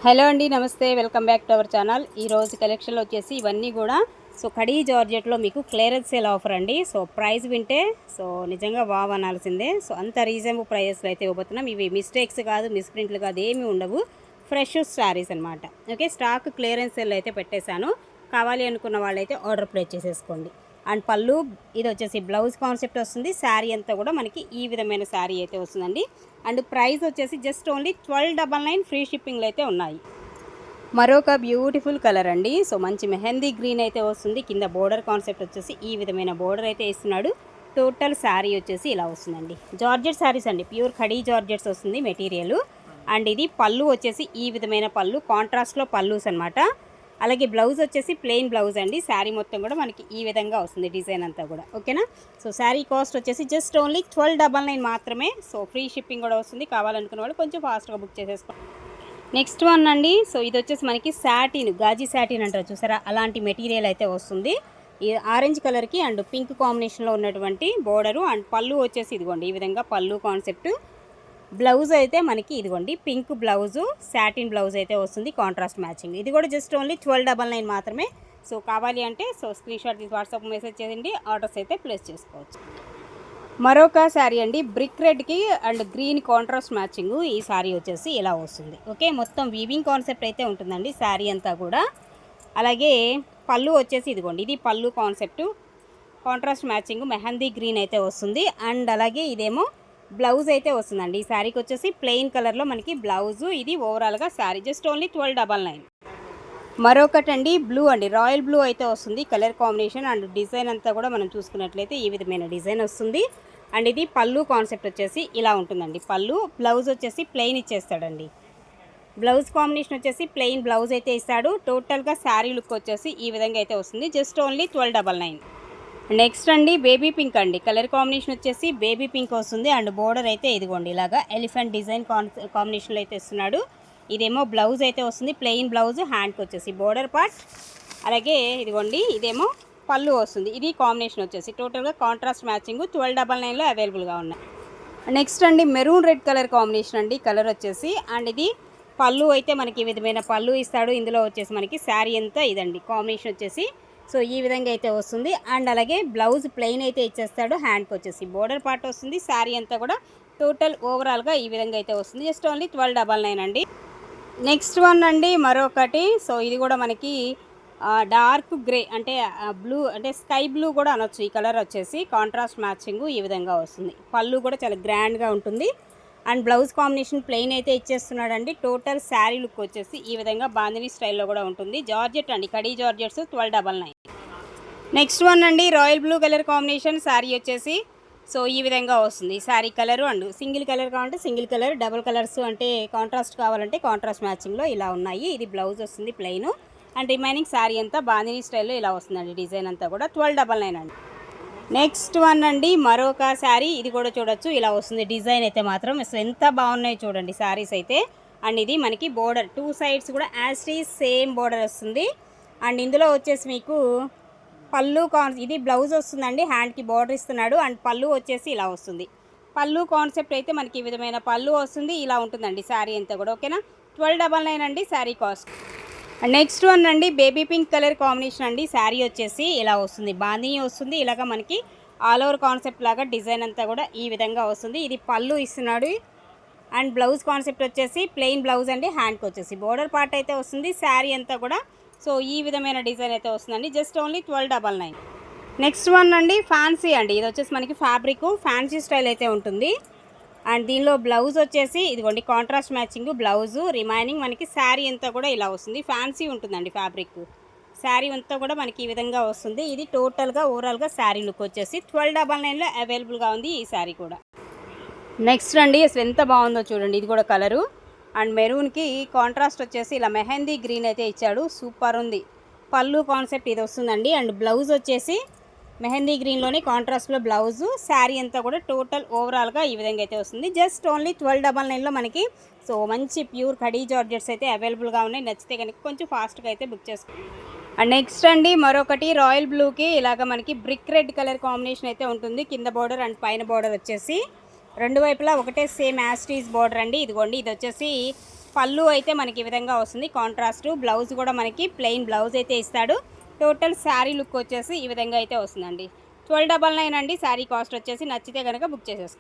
Hello అండి, నమస్తే. Welcome back to our channel. ఈరోజు కలెక్షన్లో వచ్చేసి ఇవన్నీ కూడా కడీ జార్జెట్లో మీకు క్లియరెన్స్ సేల్ ఆఫర్ అండి. ప్రైస్ వింటే నిజంగా వావ్ అనాల్సిందే. అంత రీజనబుల్ ప్రైజెస్లో అయితే ఇవ్వబోతున్నాం. ఇవి మిస్టేక్స్ కాదు, మిస్ప్రింట్లు కాదు, ఏమీ ఉండవు. ఫ్రెష్ శారీస్ అనమాట. ఓకే, స్టాక్ క్లియరెన్స్ సేల్ అయితే పెట్టేశాను. కావాలి అనుకున్న వాళ్ళైతే ఆర్డర్ ప్లేస్ చేసేసుకోండి. అండ్ పళ్ళు ఇది వచ్చేసి బ్లౌజ్ కాన్సెప్ట్ వస్తుంది. శారీ అంతా కూడా మనకి ఈ విధమైన శారీ అయితే వస్తుందండి. అండ్ ప్రైస్ వచ్చేసి జస్ట్ ఓన్లీ 1299 ఫ్రీ షిప్పింగ్లు అయితే ఉన్నాయి. మరొక బ్యూటిఫుల్ కలర్ అండి. మంచి మెహందీ గ్రీన్ అయితే వస్తుంది. కింద బోర్డర్ కాన్సెప్ట్ వచ్చేసి ఈ విధమైన బోర్డర్ అయితే ఇస్తున్నాడు. టోటల్ శారీ వచ్చేసి ఇలా వస్తుందండి. జార్జెట్ శారీస్ అండి, ప్యూర్ ఖడీ జార్జెట్స్ వస్తుంది మెటీరియల్. అండ్ ఇది పళ్ళు వచ్చేసి ఈ విధమైన పళ్ళు, కాంట్రాస్ట్లో పళ్ళుస్ అనమాట. అలాగే బ్లౌజ్ వచ్చేసి ప్లెయిన్ బ్లౌజ్ అండి. శారీ మొత్తం కూడా మనకి ఈ విధంగా వస్తుంది, డిజైన్ అంతా కూడా. ఓకేనా? శారీ కాస్ట్ వచ్చేసి జస్ట్ ఓన్లీ 1299 మాత్రమే. ఫ్రీ షిప్పింగ్ కూడా వస్తుంది. కావాలనుకున్న వాళ్ళు కొంచెం ఫాస్ట్గా బుక్ చేసేసుకోండి. నెక్స్ట్ వన్ అండి. ఇది వచ్చేసి మనకి శాటిన్, గాజీ శాటిన్ అంటారు చూసారా, అలాంటి మెటీరియల్ అయితే వస్తుంది. ఈ ఆరెంజ్ కలర్కి అండ్ పింక్ కాంబినేషన్లో ఉన్నటువంటి బోర్డరు. అండ్ పళ్ళు వచ్చేసి ఇదిగోండి ఈ విధంగా పళ్ళు కాన్సెప్ట్. బ్లౌజ్ అయితే మనకి ఇదిగోండి పింక్ బ్లౌజు, శాటిన్ బ్లౌజ్ అయితే వస్తుంది, కాంట్రాస్ట్ మ్యాచింగ్. ఇది కూడా జస్ట్ ఓన్లీ 1299 మాత్రమే. కావాలి అంటే స్క్రీన్ షాట్ తీసి వాట్సాప్ మెసేజ్ చేయండి, ఆర్డర్స్ అయితే ప్లేస్ చేసుకోవచ్చు. మరొక శారీ అండి, బ్రిక్ రెడ్కి అండ్ గ్రీన్ కాంట్రాస్ట్ మ్యాచింగ్. ఈ శారీ వచ్చేసి ఇలా వస్తుంది. ఓకే, మొత్తం వీవింగ్ కాన్సెప్ట్ అయితే ఉంటుందండి శారీ అంతా కూడా. అలాగే పళ్ళు వచ్చేసి ఇదిగోండి, ఇది పళ్ళు concept, contrast matching mehndi green అయితే వస్తుంది. అండ్ అలాగే ఇదేమో బ్లౌజ్ అయితే వస్తుందండి. ఈ శారీకి వచ్చేసి ప్లెయిన్ కలర్లో మనకి బ్లౌజు. ఇది ఓవరాల్గా శారీ జస్ట్ ఓన్లీ 1299. మరొకటండి బ్లూ అండి, రాయల్ బ్లూ అయితే వస్తుంది. కలర్ కాంబినేషన్ అండ్ డిజైన్ అంతా కూడా మనం చూసుకున్నట్లయితే ఈ విధమైన డిజైన్ వస్తుంది. అండ్ ఇది పళ్ళు కాన్సెప్ట్ వచ్చేసి ఇలా ఉంటుందండి. పళ్ళు, బ్లౌజ్ వచ్చేసి ప్లెయిన్ ఇచ్చేస్తాడండి. బ్లౌజ్ కాంబినేషన్ వచ్చేసి ప్లెయిన్ బ్లౌజ్ అయితే ఇస్తాడు. టోటల్గా శారీ లుక్ వచ్చేసి ఈ విధంగా అయితే వస్తుంది, జస్ట్ ఓన్లీ 1299. నెక్స్ట్ అండి బేబీ పింక్ అండి, కలర్ కాంబినేషన్ వచ్చేసి బేబీ పింక్ వస్తుంది. అండ్ బోర్డర్ అయితే ఇదిగోండి ఇలాగా ఎలిఫెంట్ డిజైన్ కాంబినేషన్లో అయితే ఇస్తున్నాడు. ఇదేమో బ్లౌజ్ అయితే వస్తుంది, ప్లెయిన్ బ్లౌజ్, హ్యాండ్కి వచ్చేసి బోర్డర్ పార్ట్. అలాగే ఇదిగోండి ఇదేమో పళ్ళు వస్తుంది. ఇది కాంబినేషన్ వచ్చేసి టోటల్గా కాంట్రాస్ట్ మ్యాచింగ్ 1299లో అవైలబుల్గా ఉన్నాయి. నెక్స్ట్ అండి మెరూన్ రెడ్ కలర్ కాంబినేషన్ అండి, కలర్ వచ్చేసి. అండ్ ఇది పళ్ళు అయితే మనకి ఈ విధమైన పళ్ళు ఇస్తాడు. ఇందులో వచ్చేసి మనకి శారీ అంతా ఇదండి కాంబినేషన్ వచ్చేసి ఈ విధంగా అయితే వస్తుంది. అండ్ అలాగే బ్లౌజ్ ప్లెయిన్ అయితే ఇచ్చేస్తాడు, హ్యాండ్కి వచ్చేసి బోర్డర్ పార్ట్ వస్తుంది. శారీ అంతా కూడా టోటల్ ఓవరాల్గా ఈ విధంగా అయితే వస్తుంది, జస్ట్ ఓన్లీ 1299 అండి. నెక్స్ట్ వన్ అండి మరొకటి. ఇది కూడా మనకి డార్క్ గ్రే అంటే బ్లూ అంటే స్కై బ్లూ కూడా అనొచ్చు. ఈ కలర్ వచ్చేసి కాంట్రాస్ట్ మ్యాచింగ్ ఈ విధంగా వస్తుంది. పళ్ళు కూడా చాలా గ్రాండ్గా ఉంటుంది. అండ్ బ్లౌజ్ కాంబినేషన్ ప్లెయిన్ అయితే ఇచ్చేస్తున్నాడండి. టోటల్ శారీ లుక్ వచ్చేసి ఈ విధంగా బాందిని స్టైల్లో కూడా ఉంటుంది. జార్జెట్ అండి, కడీ జార్జెట్స్ 1299. నెక్స్ట్ వన్ అండి royal blue colour combination sari వచ్చేసి ఈ విధంగా వస్తుంది. Sari colour and single colour కావాలంటే సింగిల్ కలర్, డబుల్ కలర్స్ అంటే కాంట్రాస్ట్ కావాలంటే కాంట్రాస్ట్ మ్యాచింగ్లో ఇలా ఉన్నాయి. ఇది బ్లౌజ్ వస్తుంది ప్లెయిన్. అండ్ రిమైనింగ్ శారీ అంతా బాందిని స్టైల్లో ఇలా వస్తుందండి. డిజైన్ అంతా కూడా 1299 అండి. నెక్స్ట్ వన్ అండి మరొక శారీ. ఇది కూడా చూడొచ్చు ఇలా వస్తుంది. డిజైన్ అయితే మాత్రం ఎంత బాగున్నాయి చూడండి శారీస్ అయితే. అండ్ ఇది మనకి బోర్డర్ 2 సైడ్స్ కూడా as it is same border వస్తుంది. అండ్ ఇందులో వచ్చేసి మీకు పళ్ళు ఇది బ్లౌజ్ వస్తుందండి, హ్యాండ్కి బోర్డర్ ఇస్తున్నాడు. అండ్ పళ్ళు వచ్చేసి ఇలా వస్తుంది. పళ్ళు కాన్సెప్ట్ అయితే మనకి ఈ విధమైన పళ్ళు వస్తుంది, ఇలా ఉంటుందండి శారీ అంతా కూడా. ఓకేనా? 1299 అండి శారీ కాస్ట్. నెక్స్ట్ వన్ అండి బేబీ పింక్ కలర్ కాంబినేషన్ అండి. శారీ వచ్చేసి ఇలా వస్తుంది, బాందిని వస్తుంది. ఇలాగ మనకి ఆల్ ఓవర్ కాన్సెప్ట్ లాగా డిజైన్ అంతా కూడా ఈ విధంగా వస్తుంది. ఇది పళ్ళు ఇస్తున్నాడు. అండ్ బ్లౌజ్ కాన్సెప్ట్ వచ్చేసి ప్లెయిన్ బ్లౌజ్ అండి, హ్యాండ్కి వచ్చేసి బోర్డర్ పార్ట్ అయితే వస్తుంది. శారీ అంతా కూడా ఈ విధమైన డిజైన్ అయితే వస్తుందండి, జస్ట్ ఓన్లీ 1299. నెక్స్ట్ వన్ అండి ఫ్యాన్సీ అండి. ఇది వచ్చేసి మనకి ఫ్యాబ్రిక్ ఫ్యాన్సీ స్టైల్ అయితే ఉంటుంది. అండ్ దీనిలో బ్లౌజ్ వచ్చేసి ఇదిగోండి కాంట్రాస్ట్ మ్యాచింగ్ బ్లౌజు. రిమైనింగ్ మనకి శారీ అంతా కూడా ఇలా వస్తుంది. ఫ్యాన్సీ ఉంటుందండి ఫ్యాబ్రిక్. శారీ అంతా కూడా మనకి ఈ విధంగా వస్తుంది. ఇది టోటల్గా ఓవరాల్గా శారీ లుక్ వచ్చేసి 1299లో అవైలబుల్గా ఉంది ఈ శారీ కూడా. నెక్స్ట్ అండి అసలు ఎంత బాగుందో చూడండి. ఇది కూడా కలరు అండ్ మెరూన్కి కాంట్రాస్ట్ వచ్చేసి ఇలా మెహందీ గ్రీన్ అయితే ఇచ్చాడు, సూపర్ ఉంది. పళ్ళు కాన్సెప్ట్ ఇది వస్తుందండి. అండ్ బ్లౌజ్ వచ్చేసి మెహందీ గ్రీన్లోనే కాంట్రాస్ట్లో బ్లౌజు. శారీ అంతా కూడా టోటల్ ఓవరాల్గా ఈ విధంగా అయితే వస్తుంది, జస్ట్ ఓన్లీ 1299లో మనకి మంచి ప్యూర్ ఖడీ జార్జెట్స్ అయితే అవైలబుల్గా ఉన్నాయి. నచ్చితే కనుక కొంచెం ఫాస్ట్గా అయితే బుక్ చేసుకోండి. అండ్ నెక్స్ట్ అండి మరొకటి రాయల్ బ్లూకి ఇలాగ మనకి బ్రిక్ రెడ్ కలర్ కాంబినేషన్ అయితే ఉంటుంది. కింద బోర్డర్ అండ్ పైన బోర్డర్ వచ్చేసి రెండు వైపులా ఒకటే సేమ్ యాస్టీస్ బోర్డర్ అండి. ఇదిగోండి ఇది వచ్చేసి పళ్ళు అయితే మనకి ఈ విధంగా వస్తుంది కాంట్రాస్ట్. బ్లౌజ్ కూడా మనకి ప్లెయిన్ బ్లౌజ్ అయితే ఇస్తాడు. టోటల్ శారీ లుక్ వచ్చేసి ఈ విధంగా అయితే వస్తుందండి. 1299 అండి శారీ కాస్ట్ వచ్చేసి. నచ్చితే కనుక బుక్ చేసేసుకోండి.